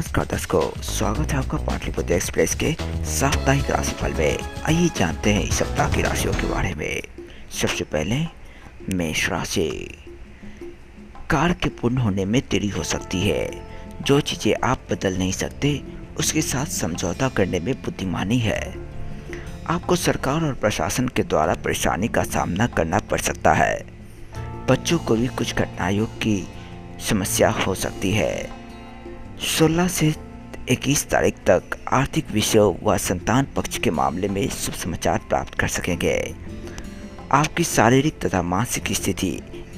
नमस्कार दर्शकों, स्वागत है आपका पाटलिपुत्र एक्सप्रेस के साप्ताहिक राशिफल में। आइए जानते हैं इस सप्ताह की राशियों के बारे में। सबसे पहले मेष राशि। कार्य के पूर्ण होने में देरी हो सकती है। जो चीज़ें आप बदल नहीं सकते उसके साथ समझौता करने में बुद्धिमानी है। आपको सरकार और प्रशासन के द्वारा परेशानी का सामना करना पड़ सकता है। बच्चों को भी कुछ कठिनाइयों की समस्या हो सकती है। 16 से 21 तारीख तक आर्थिक विषयों व संतान पक्ष के मामले में शुभ समाचार प्राप्त कर सकेंगे। आपकी शारीरिक तथा मानसिक स्थिति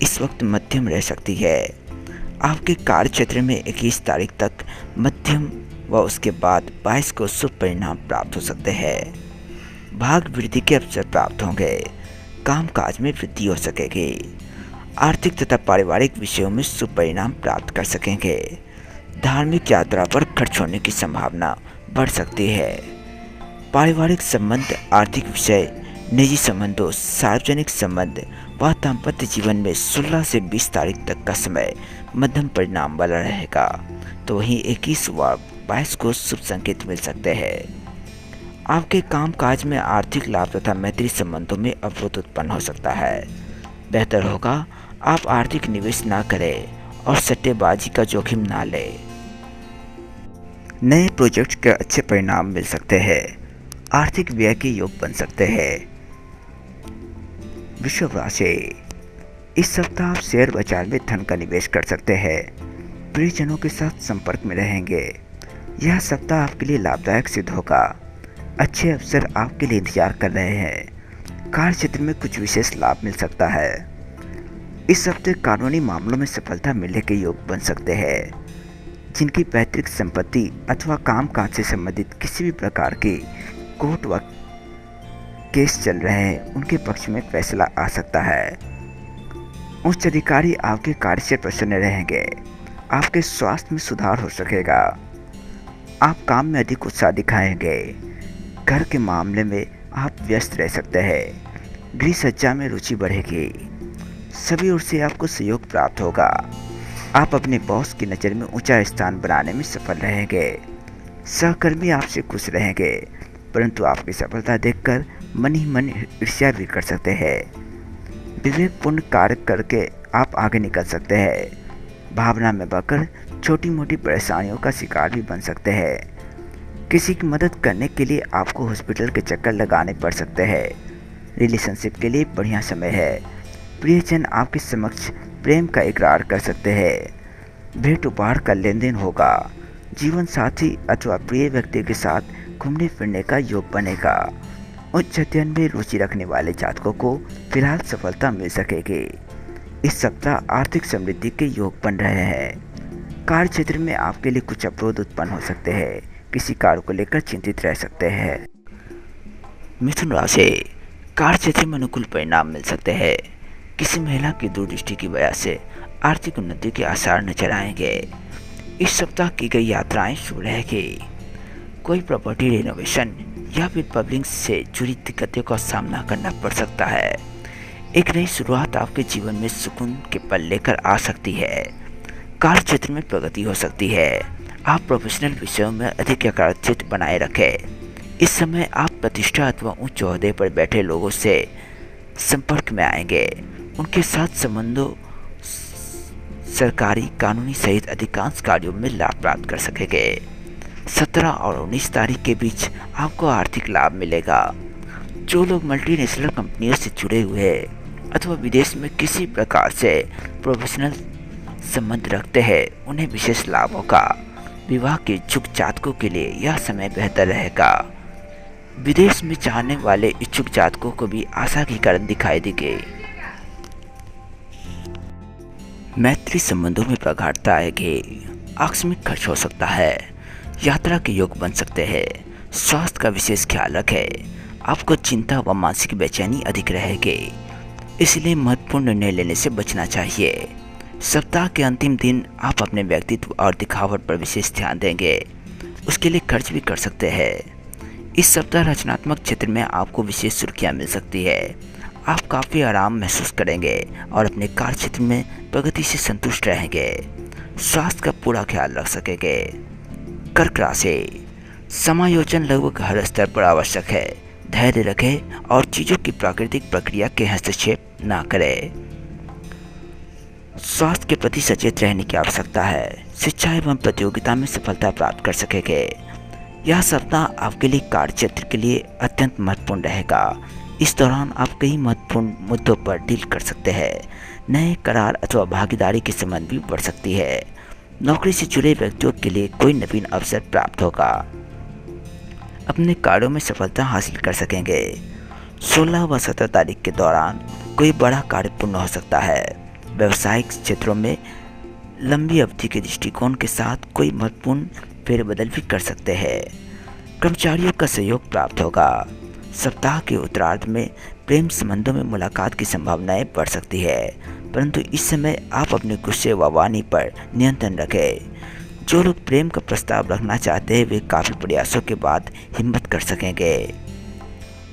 इस वक्त मध्यम रह सकती है। आपके कार्य क्षेत्र में 21 तारीख तक मध्यम व उसके बाद 22 को शुभ परिणाम प्राप्त हो सकते हैं। भाग वृद्धि के अवसर प्राप्त होंगे। कामकाज में वृद्धि हो सकेगी। आर्थिक तथा पारिवारिक विषयों में शुभ परिणाम प्राप्त कर सकेंगे। धार्मिक यात्रा पर खर्च होने की संभावना बढ़ सकती है। पारिवारिक संबंध, आर्थिक विषय, निजी संबंधों, सार्वजनिक संबंध व दाम्पत्य जीवन में 16 से 20 तारीख तक का समय मध्यम परिणाम वाला रहेगा, तो वहीं 21 व 22 को शुभ संकेत मिल सकते हैं। आपके कामकाज में आर्थिक लाभ तथा मैत्री संबंधों में अवरोध उत्पन्न हो सकता है। बेहतर होगा आप आर्थिक निवेश ना करें और सट्टेबाजी का जोखिम ना लें। नए प्रोजेक्ट के अच्छे परिणाम मिल सकते हैं। आर्थिक व्यय के योग बन सकते हैं। वृषभ राशि। इस सप्ताह आप शेयर बाजार में धन का निवेश कर सकते हैं। प्रियजनों के साथ संपर्क में रहेंगे। यह सप्ताह आपके लिए लाभदायक सिद्ध होगा। अच्छे अवसर आपके लिए इंतजार कर रहे हैं। कार्य क्षेत्र में कुछ विशेष लाभ मिल सकता है। इस हफ्ते कानूनी मामलों में सफलता मिलने के योग बन सकते हैं। जिनकी पैतृक संपत्ति अथवा कामकाज से संबंधित किसी भी प्रकार के कोर्ट व केस चल रहे हैं, उनके पक्ष में फैसला आ सकता है। उच्च अधिकारी आपके कार्य से प्रसन्न रहेंगे। आपके स्वास्थ्य में सुधार हो सकेगा। आप काम में अधिक उत्साह दिखाएंगे। घर के मामले में आप व्यस्त रह सकते हैं। गृह सज्जा में रुचि बढ़ेगी। सभी ओर से आपको सहयोग प्राप्त होगा। आप अपने बॉस की नज़र में ऊंचा स्थान बनाने में सफल रहेंगे। सहकर्मी आपसे खुश रहेंगे, परंतु आपकी सफलता देखकर मन ही मन ईर्ष्या भी कर सकते हैं। विवेकपूर्ण कार्य करके आप आगे निकल सकते हैं। भावना में बहकर छोटी मोटी परेशानियों का शिकार भी बन सकते हैं। किसी की मदद करने के लिए आपको हॉस्पिटल के चक्कर लगाने पड़ सकते हैं। रिलेशनशिप के लिए बढ़िया समय है। प्रियजन आपके समक्ष प्रेम का इकरार कर सकते हैं। भेंट उपहार का लेन देन होगा। जीवन साथी अथवा प्रिय व्यक्ति के साथ घूमने फिरने का योग बनेगा। उच्च अध्ययन में रुचि रखने वाले जातकों को फिलहाल सफलता मिल सकेगी। इस सप्ताह आर्थिक समृद्धि के योग बन रहे हैं। कार्य क्षेत्र में आपके लिए कुछ अवरोध उत्पन्न हो सकते हैं। किसी कार्य को लेकर चिंतित रह सकते हैं। मिथुन राशि। कार्य क्षेत्र में अनुकूल परिणाम मिल सकते हैं। किसी महिला की दूरदृष्टि की वजह से आर्थिक उन्नति के आसार नजर आएंगे। इस सप्ताह की गई यात्राएं शुभ रहेगी। कोई प्रॉपर्टी रिनोवेशन या फिर पब्लिक से जुड़ी दिक्कतों का सामना करना पड़ सकता है। एक नई शुरुआत आपके जीवन में सुकून के पल लेकर आ सकती है। कार्य क्षेत्र में प्रगति हो सकती है। आप प्रोफेशनल विषयों में अधिक एकाग्रचित्त बनाए रखें। इस समय आप प्रतिष्ठा अथवा उच्च ओहदे पर बैठे लोगों से संपर्क में आएंगे। उनके साथ संबंधों, सरकारी, कानूनी सहित अधिकांश कार्यों में लाभ प्राप्त कर सकेंगे। 17 और 19 तारीख के बीच आपको आर्थिक लाभ मिलेगा। जो लोग मल्टीनेशनल कंपनियों से जुड़े हुए अथवा विदेश में किसी प्रकार से प्रोफेशनल संबंध रखते हैं, उन्हें विशेष लाभ होगा। विवाह के इच्छुक जातकों के लिए यह समय बेहतर रहेगा। विदेश में जाने वाले इच्छुक जातकों को भी आशा की किरण दिखाई देगी। मैत्री संबंधों में प्रगाढ़ता आएगी। आकस्मिक खर्च हो सकता है। यात्रा के योग बन सकते हैं। स्वास्थ्य का विशेष ख्याल रखें। आपको चिंता व मानसिक बेचैनी अधिक रहेगी, इसलिए महत्वपूर्ण निर्णय लेने से बचना चाहिए। सप्ताह के अंतिम दिन आप अपने व्यक्तित्व और दिखावट पर विशेष ध्यान देंगे। उसके लिए खर्च भी कर सकते हैं। इस सप्ताह रचनात्मक क्षेत्र में आपको विशेष सुर्खियाँ मिल सकती है। आप काफ़ी आराम महसूस करेंगे और अपने कार्य क्षेत्र में प्रगति से संतुष्ट रहेंगे। स्वास्थ्य का पूरा ख्याल रख सकेंगे। कर्क राशि, समायोजन लगभग हर स्तर पर आवश्यक है। धैर्य रखें और चीजों की प्राकृतिक प्रक्रिया के हस्तक्षेप ना करें। स्वास्थ्य के प्रति सचेत रहने की आवश्यकता है। शिक्षा एवं प्रतियोगिता में सफलता प्राप्त कर सकेंगे। यह सप्ताह आपके लिए कार्य क्षेत्र के लिए अत्यंत महत्वपूर्ण रहेगा। इस दौरान आप कई महत्वपूर्ण मुद्दों पर डील कर सकते हैं। नए करार अथवा भागीदारी के संबंध भी बढ़ सकती है। नौकरी से जुड़े व्यक्तियों के लिए कोई नवीन अवसर प्राप्त होगा। अपने कार्यों में सफलता हासिल कर सकेंगे। 16 व 17 तारीख के दौरान कोई बड़ा कार्य पूर्ण हो सकता है। व्यावसायिक क्षेत्रों में लंबी अवधि के दृष्टिकोण के साथ कोई महत्वपूर्ण फेरबदल भी कर सकते हैं। कर्मचारियों का सहयोग प्राप्त होगा। सप्ताह के उत्तरार्ध में प्रेम संबंधों में मुलाकात की संभावनाएं बढ़ सकती है, परंतु इस समय आप अपने गुस्से व वाणी पर नियंत्रण रखें। जो लोग प्रेम का प्रस्ताव रखना चाहते हैं वे काफ़ी प्रयासों के बाद हिम्मत कर सकेंगे।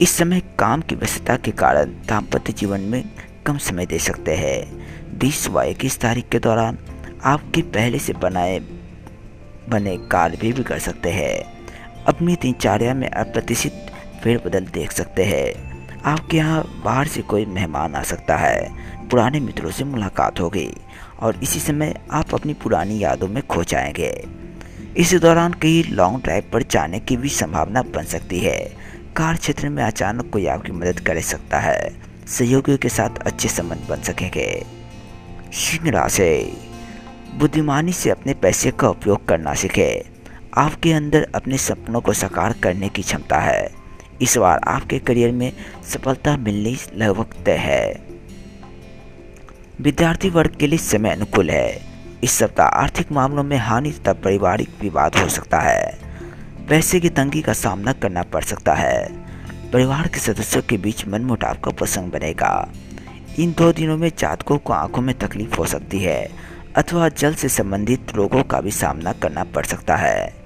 इस समय काम की व्यस्तता के कारण दाम्पत्य जीवन में कम समय दे सकते हैं। 20 व 21 तारीख के दौरान आपके पहले से बने कार्य भी बिगड़ सकते हैं। अपनी दिनचर्या में अप्रत्याशित फेरबदल देख सकते हैं। आपके यहाँ बाहर से कोई मेहमान आ सकता है। पुराने मित्रों से मुलाकात होगी और इसी समय आप अपनी पुरानी यादों में खो जाएंगे। इस दौरान कई लॉन्ग ड्राइव पर जाने की भी संभावना बन सकती है। कार्य क्षेत्र में अचानक कोई आपकी मदद कर सकता है। सहयोगियों के साथ अच्छे संबंध बन सकेंगे। सिंह राशि, बुद्धिमानी से अपने पैसे का उपयोग करना सीखें। आपके अंदर अपने सपनों को साकार करने की क्षमता है। इस बार आपके करियर में सफलता मिलनी लगभग तय है। विद्यार्थी वर्ग के लिए समय अनुकूल है। इस सप्ताह आर्थिक मामलों में हानि तथा पारिवारिक विवाद हो सकता है। पैसे की तंगी का सामना करना पड़ सकता है। परिवार के सदस्यों के बीच मनमुटाव का प्रसंग बनेगा। इन 2 दिनों में जातकों को आंखों में तकलीफ हो सकती है अथवा जल से संबंधित रोगों का भी सामना करना पड़ सकता है।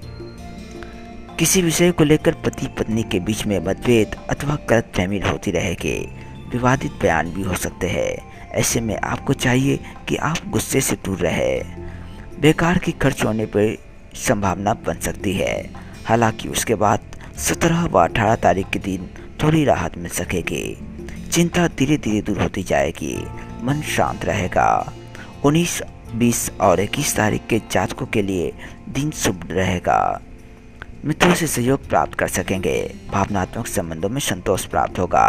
किसी विषय को लेकर पति पत्नी के बीच में मतभेद अथवा गलतफहमी होती रहेगी। विवादित बयान भी हो सकते हैं। ऐसे में आपको चाहिए कि आप गुस्से से दूर रहें। बेकार की खर्च होने पर संभावना बन सकती है। हालांकि उसके बाद 17 व 18 तारीख के दिन थोड़ी राहत मिल सकेगी। चिंता धीरे धीरे दूर होती जाएगी। मन शांत रहेगा। 19, 20 और 21 तारीख के जातकों के लिए दिन शुभ रहेगा। मित्रों से सहयोग प्राप्त कर सकेंगे। भावनात्मक संबंधों में संतोष प्राप्त होगा।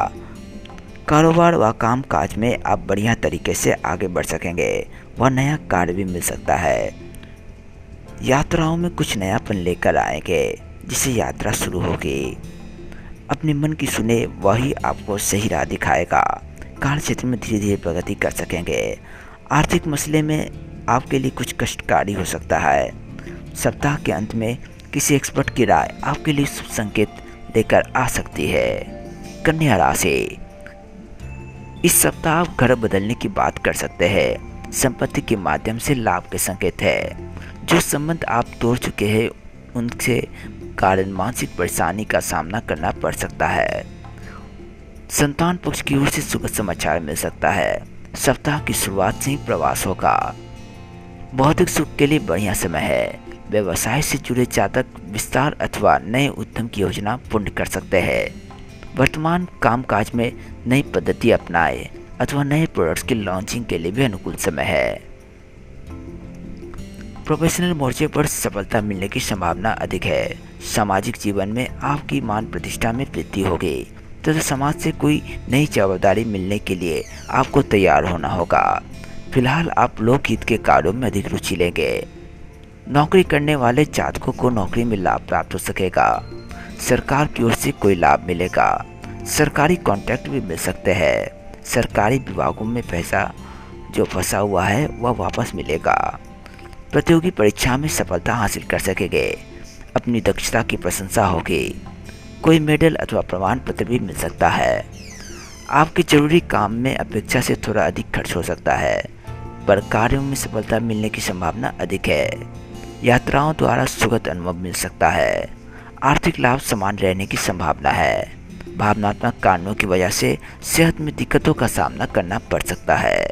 कारोबार व काम काज में आप बढ़िया तरीके से आगे बढ़ सकेंगे व नया कार्य भी मिल सकता है। यात्राओं में कुछ नयापन लेकर आएंगे जिससे यात्रा शुरू होगी। अपने मन की सुने वही आपको सही राह दिखाएगा। कार्य क्षेत्र में धीरे धीरे प्रगति कर सकेंगे। आर्थिक मसले में आपके लिए कुछ कष्टकारी हो सकता है। सप्ताह के अंत में किसी एक्सपर्ट की राय आपके लिए शुभ संकेत लेकर आ सकती है। कन्या राशि, इस सप्ताह आप घर बदलने की बात कर सकते हैं। संपत्ति के माध्यम से लाभ के संकेत है। जो संबंध आप तोड़ चुके हैं उनसे कारण मानसिक परेशानी का सामना करना पड़ सकता है। संतान पक्ष की ओर से सुखद समाचार मिल सकता है। सप्ताह की शुरुआत से ही प्रवास होगा। भौतिक सुख के लिए बढ़िया समय है। व्यवसाय से जुड़े जातक विस्तार अथवा नए उद्यम की योजना पूर्ण कर सकते हैं। वर्तमान कामकाज में नई पद्धति अपनाएं अथवा नए प्रोडक्ट्स की लॉन्चिंग के लिए भी अनुकूल समय है। प्रोफेशनल मोर्चे पर सफलता मिलने की संभावना अधिक है। सामाजिक जीवन में आपकी मान प्रतिष्ठा में वृद्धि होगी तथा समाज से कोई नई जवाबदारी मिलने के लिए आपको तैयार होना होगा। फिलहाल आप लोकहित के कार्यों में अधिक रुचि लेंगे। नौकरी करने वाले जातकों को नौकरी में लाभ प्राप्त हो सकेगा। सरकार की ओर से कोई लाभ मिलेगा। सरकारी कॉन्ट्रैक्ट भी मिल सकते हैं। सरकारी विभागों में पैसा जो फंसा हुआ है वह वापस मिलेगा। प्रतियोगी परीक्षा में सफलता हासिल कर सकेंगे। अपनी दक्षता की प्रशंसा होगी। कोई मेडल अथवा प्रमाण पत्र भी मिल सकता है। आपके जरूरी काम में अपेक्षा से थोड़ा अधिक खर्च हो सकता है, पर कार्यों में सफलता मिलने की संभावना अधिक है। यात्राओं द्वारा सुखद अनुभव मिल सकता है। आर्थिक लाभ समान रहने की संभावना है। भावनात्मक कारणों की वजह से सेहत में दिक्कतों का सामना करना पड़ सकता है।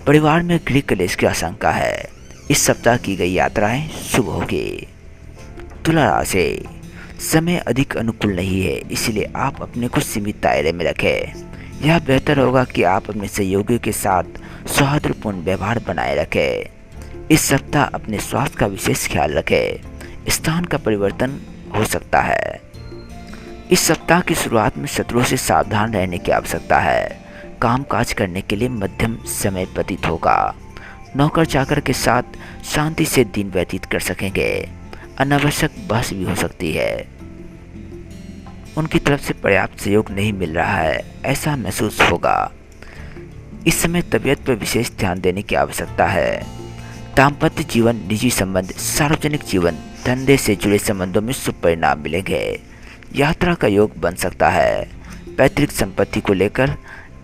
परिवार में गृह कलेश की आशंका है। इस सप्ताह की गई यात्राएं शुभ होगी। तुला राशि, समय अधिक अनुकूल नहीं है, इसलिए आप अपने को सीमित दायरे में रखें। यह बेहतर होगा कि आप अपने सहयोगियों के साथ सौहार्दपूर्ण व्यवहार बनाए रखें। इस सप्ताह अपने स्वास्थ्य का विशेष ख्याल रखें। स्थान का परिवर्तन हो सकता है। इस सप्ताह की शुरुआत में शत्रुओं से सावधान रहने की आवश्यकता है। कामकाज करने के लिए मध्यम समय व्यतीत होगा। नौकर चाकर के साथ शांति से दिन व्यतीत कर सकेंगे। अनावश्यक बहस भी हो सकती है। उनकी तरफ से पर्याप्त सहयोग नहीं मिल रहा है, ऐसा महसूस होगा। इस समय तबीयत पर विशेष ध्यान देने की आवश्यकता है। दाम्पत्य जीवन, निजी संबंध, सार्वजनिक जीवन, धंधे से जुड़े संबंधों में शुभ परिणाम मिलेंगे। यात्रा का योग बन सकता है। पैतृक संपत्ति को लेकर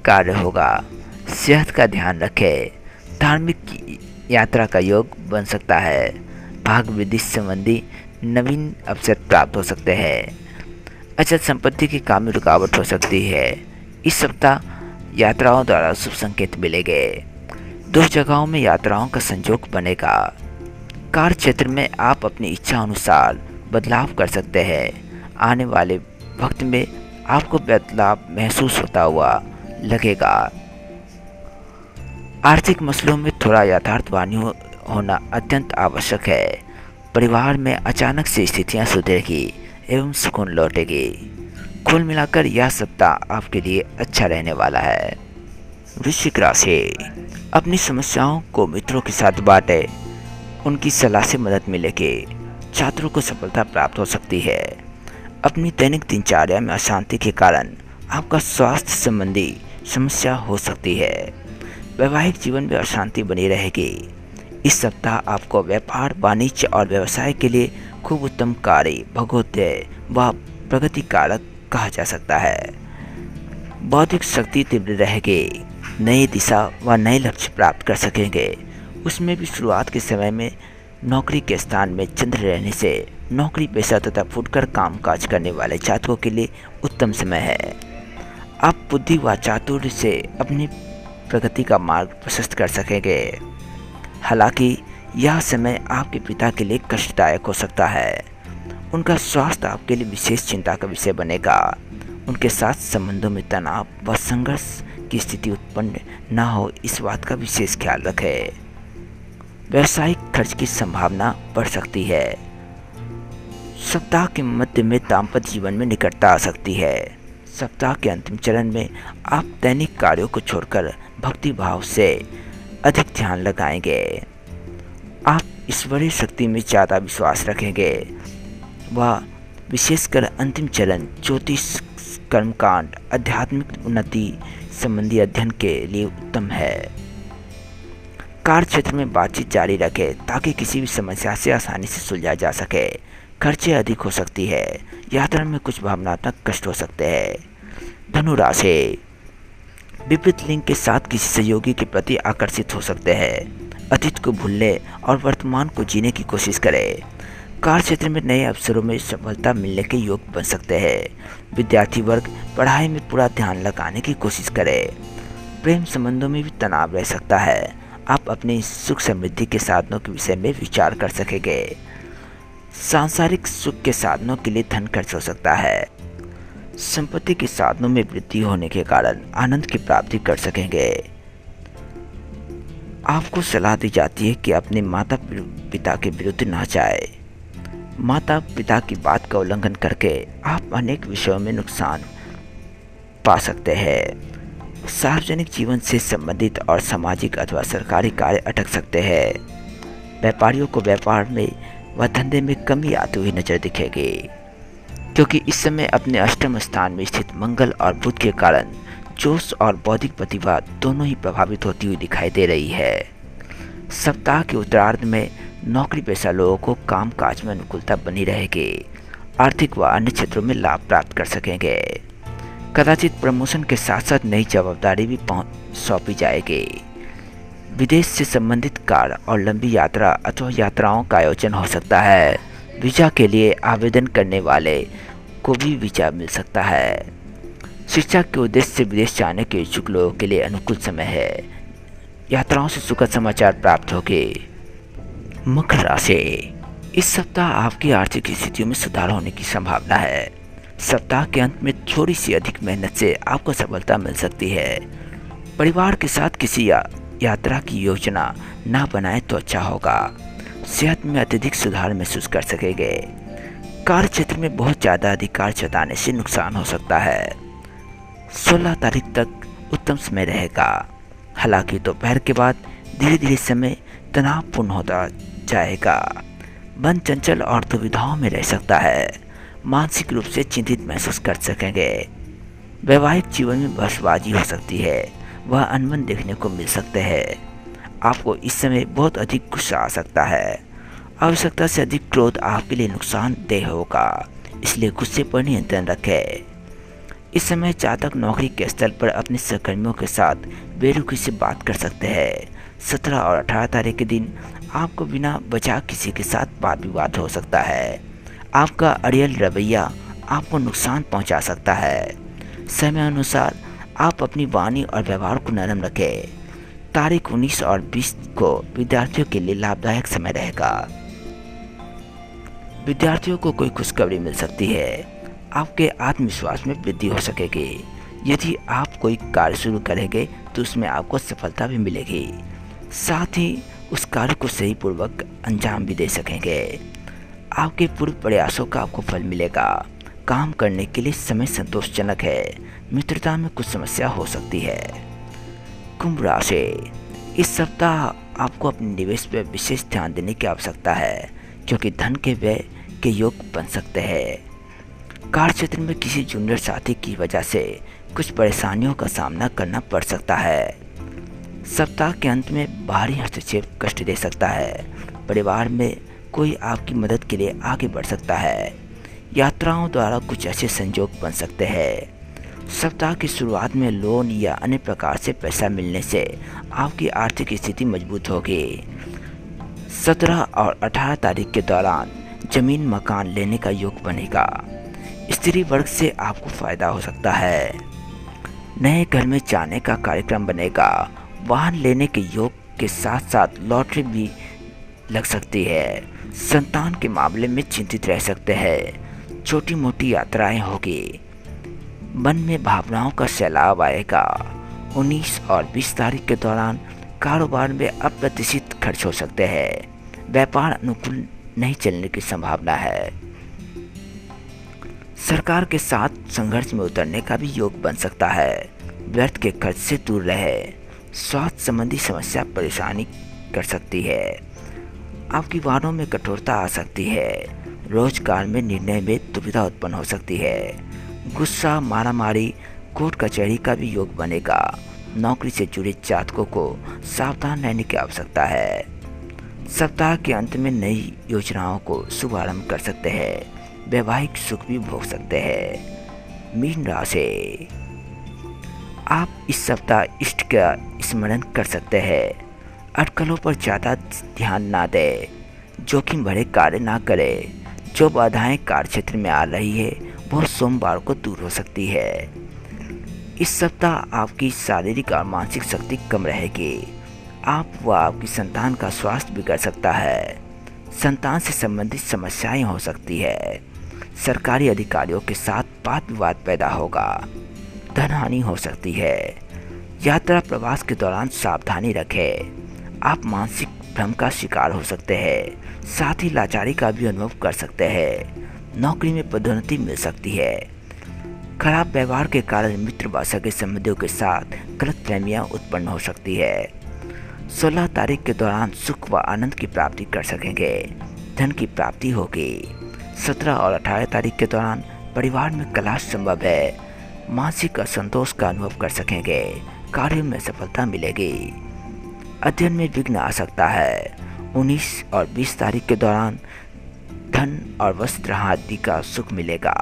कार्य होगा। सेहत का ध्यान रखें। धार्मिक यात्रा का योग बन सकता है। भाग वृद्धि संबंधी नवीन अवसर प्राप्त हो सकते हैं। अचल संपत्ति के काम में रुकावट हो सकती है। इस सप्ताह यात्राओं द्वारा शुभ संकेत मिलेंगे। 2 जगहों में यात्राओं का संयोग बनेगा। कार्य क्षेत्र में आप अपनी इच्छा अनुसार बदलाव कर सकते हैं। आने वाले वक्त में आपको बदलाव महसूस होता हुआ लगेगा। आर्थिक मसलों में थोड़ा यथार्थवादी होना अत्यंत आवश्यक है। परिवार में अचानक से स्थितियां सुधरेगी एवं सुकून लौटेगी। कुल मिलाकर यह सप्ताह आपके लिए अच्छा रहने वाला है। वृश्चिक राशि, अपनी समस्याओं को मित्रों के साथ बांटें। उनकी सलाह से मदद मिलेगी। छात्रों को सफलता प्राप्त हो सकती है। अपनी दैनिक दिनचर्या में अशांति के कारण आपका स्वास्थ्य संबंधी समस्या हो सकती है। वैवाहिक जीवन में अशांति बनी रहेगी। इस सप्ताह आपको व्यापार, वाणिज्य और व्यवसाय के लिए खूब उत्तम कार्य, भोगोदय व प्रगति कारक कहा जा सकता है। बौद्धिक शक्ति तीव्र रहेगी। नई दिशा व नए लक्ष्य प्राप्त कर सकेंगे। उसमें भी शुरुआत के समय में नौकरी के स्थान में चंद्र रहने से नौकरी पेशा तथा फुटकर कामकाज करने वाले जातकों के लिए उत्तम समय है। आप बुद्धि व चातुर्य से अपनी प्रगति का मार्ग प्रशस्त कर सकेंगे। हालांकि यह समय आपके पिता के लिए कष्टदायक हो सकता है। उनका स्वास्थ्य आपके लिए विशेष चिंता का विषय बनेगा। उनके साथ संबंधों में तनाव व संघर्ष की स्थिति उत्पन्न न हो, इस बात का विशेष ख्याल रखें। व्यावसायिक खर्च की संभावना बढ़ सकती है। सप्ताह के मध्य में दाम्पत्य जीवन में निकटता आ सकती है। सप्ताह के अंतिम चरण में आप दैनिक कार्यों को छोड़कर भक्ति भाव से अधिक ध्यान लगाएंगे। आप ईश्वरीय शक्ति में ज़्यादा विश्वास रखेंगे। वह विशेषकर अंतिम चरण ज्योतिष, कर्मकांड, आध्यात्मिक उन्नति संबंधी अध्ययन के लिए उत्तम है। कार्य क्षेत्र में बातचीत जारी रखें ताकि किसी भी समस्या से आसानी से सुलझा जा सके। खर्चे अधिक हो सकती है। यात्रा में कुछ भावनात्मक कष्ट हो सकते हैं। धनु राशि, विपरीत लिंग के साथ किसी सहयोगी के प्रति आकर्षित हो सकते हैं। अतीत को भूलने और वर्तमान को जीने की कोशिश करें। कार्य क्षेत्र में नए अवसरों में सफलता मिलने के योग बन सकते हैं। विद्यार्थी वर्ग पढ़ाई में पूरा ध्यान लगाने की कोशिश करें। प्रेम संबंधों में भी तनाव रह सकता है। आप अपनी सुख समृद्धि के साधनों के विषय में विचार कर सकेंगे। सांसारिक सुख के साधनों के लिए धन खर्च हो सकता है। संपत्ति के साधनों में वृद्धि होने के कारण आनंद की प्राप्ति कर सकेंगे। आपको सलाह दी जाती है कि अपने माता पिता के विरुद्ध न जाए। माता पिता की बात का उल्लंघन करके आप अनेक विषयों में नुकसान पा सकते हैं। सार्वजनिक जीवन से संबंधित और सामाजिक अथवा सरकारी कार्य अटक सकते हैं। व्यापारियों को व्यापार में व धंधे में कमी आती हुई नजर दिखेगी, क्योंकि इस समय अपने अष्टम स्थान में स्थित मंगल और बुध के कारण जोश और बौद्धिक प्रतिभा दोनों ही प्रभावित होती हुई दिखाई दे रही है। सप्ताह के उत्तरार्ध में नौकरी पेशा लोगों को काम काज में अनुकूलता बनी रहेगी। आर्थिक व अन्य क्षेत्रों में लाभ प्राप्त कर सकेंगे। कदाचित प्रमोशन के साथ साथ नई जवाबदारी भी सौंपी जाएगी। विदेश से संबंधित कार्य और लंबी यात्रा अथवा यात्राओं का आयोजन हो सकता है। वीजा के लिए आवेदन करने वाले को भी वीजा मिल सकता है। शिक्षा के उद्देश्य से विदेश जाने के इच्छुक लोगों के लिए अनुकूल समय है। यात्राओं से सुखद समाचार प्राप्त होंगे। मकर राशि, इस सप्ताह आपकी आर्थिक स्थितियों में सुधार होने की संभावना है। सप्ताह के अंत में थोड़ी सी अधिक मेहनत से आपको सफलता मिल सकती है। परिवार के साथ किसी यात्रा की योजना ना बनाए तो अच्छा होगा। सेहत में अत्यधिक सुधार महसूस कर सकेंगे। कार्य क्षेत्र में बहुत ज़्यादा अधिकार जताने से नुकसान हो सकता है। 16 तारीख तक उत्तम समय रहेगा। हालांकि दोपहर के बाद धीरे धीरे समय तनावपूर्ण होता जाएगा। मन चंचल और दुविधाओं में रह सकता है। मानसिक रूप से चिंतित महसूस कर सकेंगे। वैवाहिक जीवन में बहसबाजी हो सकती है। वह अनबन देखने को मिल सकते हैं। आपको इस समय बहुत अधिक गुस्सा आ सकता है। आवश्यकता से अधिक क्रोध आपके लिए नुकसानदेह होगा, इसलिए गुस्से पर नियंत्रण रखें। इस समय चातक नौकरी के स्थल पर अपने सहकर्मियों के साथ बेरुखी से बात कर सकते हैं। 17 और 18 तारीख के दिन आपको बिना वजह किसी के साथ वाद विवाद हो सकता है। आपका अड़ियल रवैया आपको नुकसान पहुंचा सकता है। समय अनुसार आप अपनी वाणी और व्यवहार को नरम रखें। तारीख 19 और 20 को विद्यार्थियों के लिए लाभदायक समय रहेगा। विद्यार्थियों को कोई खुशखबरी मिल सकती है। आपके आत्मविश्वास में वृद्धि हो सकेगी। यदि आप कोई कार्य शुरू करेंगे तो उसमें आपको सफलता भी मिलेगी। साथ ही उस कार्य को सही पूर्वक अंजाम भी दे सकेंगे। आपके पूर्व प्रयासों का आपको फल मिलेगा। काम करने के लिए समय संतोषजनक है। मित्रता में कुछ समस्या हो सकती है। कुंभ राशि, इस सप्ताह आपको अपने निवेश पर विशेष ध्यान देने की आवश्यकता है, क्योंकि धन के व्यय के योग बन सकते हैं। कार्य क्षेत्र में किसी जूनियर साथी की वजह से कुछ परेशानियों का सामना करना पड़ सकता है। सप्ताह के अंत में बाहरी हस्तक्षेप कष्ट दे सकता है। परिवार में कोई आपकी मदद के लिए आगे बढ़ सकता है। यात्राओं द्वारा कुछ अच्छे संयोग बन सकते हैं। सप्ताह की शुरुआत में लोन या अन्य प्रकार से पैसा मिलने से आपकी आर्थिक स्थिति मजबूत होगी। 17 और 18 तारीख के दौरान जमीन मकान लेने का योग बनेगा। स्त्री वर्ग से आपको फायदा हो सकता है। नए घर में जाने का कार्यक्रम बनेगा। वाहन लेने के योग के साथ साथ लॉटरी भी लग सकती है। संतान के मामले में चिंतित रह सकते हैं। छोटी मोटी यात्राएं होगी। मन में भावनाओं का सैलाब आएगा। 19 और 20 तारीख के दौरान कारोबार में अप्रत्याशित खर्च हो सकते हैं। व्यापार अनुकूल नहीं चलने की संभावना है। सरकार के साथ संघर्ष में उतरने का भी योग बन सकता है। व्यर्थ के खर्च से दूर रहे। स्वास्थ्य संबंधी समस्या परेशानी कर सकती है। आपकी वाणों में कठोरता आ सकती है। रोजगार में निर्णय में दुविधा उत्पन्न हो सकती है। गुस्सा, मारामारी, कोर्ट कचहरी का भी योग बनेगा। नौकरी से जुड़े जातकों को सावधान रहने की आवश्यकता है। सप्ताह के अंत में नई योजनाओं को शुभारंभ कर सकते हैं। वैवाहिक सुख भी भोग सकते हैं। मीन राशि, आप इस सप्ताह इष्ट का स्मरण कर सकते हैं। अटकलों पर ज़्यादा ध्यान ना दें। जोखिम भरे कार्य ना करें। जो बाधाएं कार्य क्षेत्र में आ रही है वह सोमवार को दूर हो सकती है। इस सप्ताह आपकी शारीरिक और मानसिक शक्ति कम रहेगी। आप व आपकी संतान का स्वास्थ्य बिगड़ सकता है। संतान से संबंधित समस्याएं हो सकती है। सरकारी अधिकारियों के साथ वाद विवाद पैदा होगा। धन हानि हो सकती है। यात्रा प्रवास के दौरान सावधानी रखें। आप मानसिक भ्रम का शिकार हो सकते हैं। साथ ही लाचारी का भी अनुभव कर सकते हैं। नौकरी में पदोन्नति मिल सकती है। खराब व्यवहार के कारण मित्र व सगे संबंधियों के साथ गलतफहमियां उत्पन्न हो सकती है। 16 तारीख के दौरान सुख व आनंद की प्राप्ति कर सकेंगे। धन की प्राप्ति होगी। 17 और 18 तारीख के दौरान परिवार में कलह संभव है। मानसिक असंतोष का अनुभव कर सकेंगे। कार्यों में सफलता मिलेगी। अध्ययन में विघ्न आ सकता है। 19 और 20 तारीख के दौरान धन और वस्त्र आदि का सुख मिलेगा।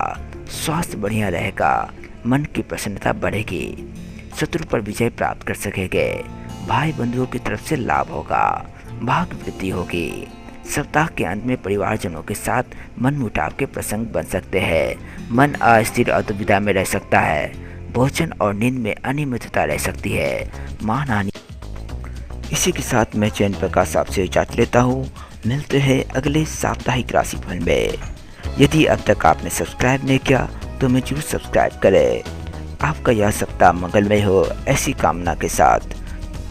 स्वास्थ्य बढ़िया रहेगा। मन की प्रसन्नता बढ़ेगी। शत्रु पर विजय प्राप्त कर सकेंगे। भाई बंधुओं की तरफ से लाभ होगा। भाग्य वृद्धि होगी। सप्ताह के अंत में परिवारजनों के साथ मनमुटाव के प्रसंग बन सकते हैं। मन अस्थिर और दुविधा में रह सकता है। भोजन और नींद में अनियमितता रह सकती है। मानहानि। इसी के साथ मैं चैन प्रकाश आपसे इजाजत लेता हूँ। मिलते हैं अगले साप्ताहिक राशिफल में। यदि अब तक आपने सब्सक्राइब नहीं किया तो मुझे सब्सक्राइब करें। आपका यह सप्ताह मंगलमय हो, ऐसी कामना के साथ।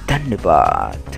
धन्यवाद।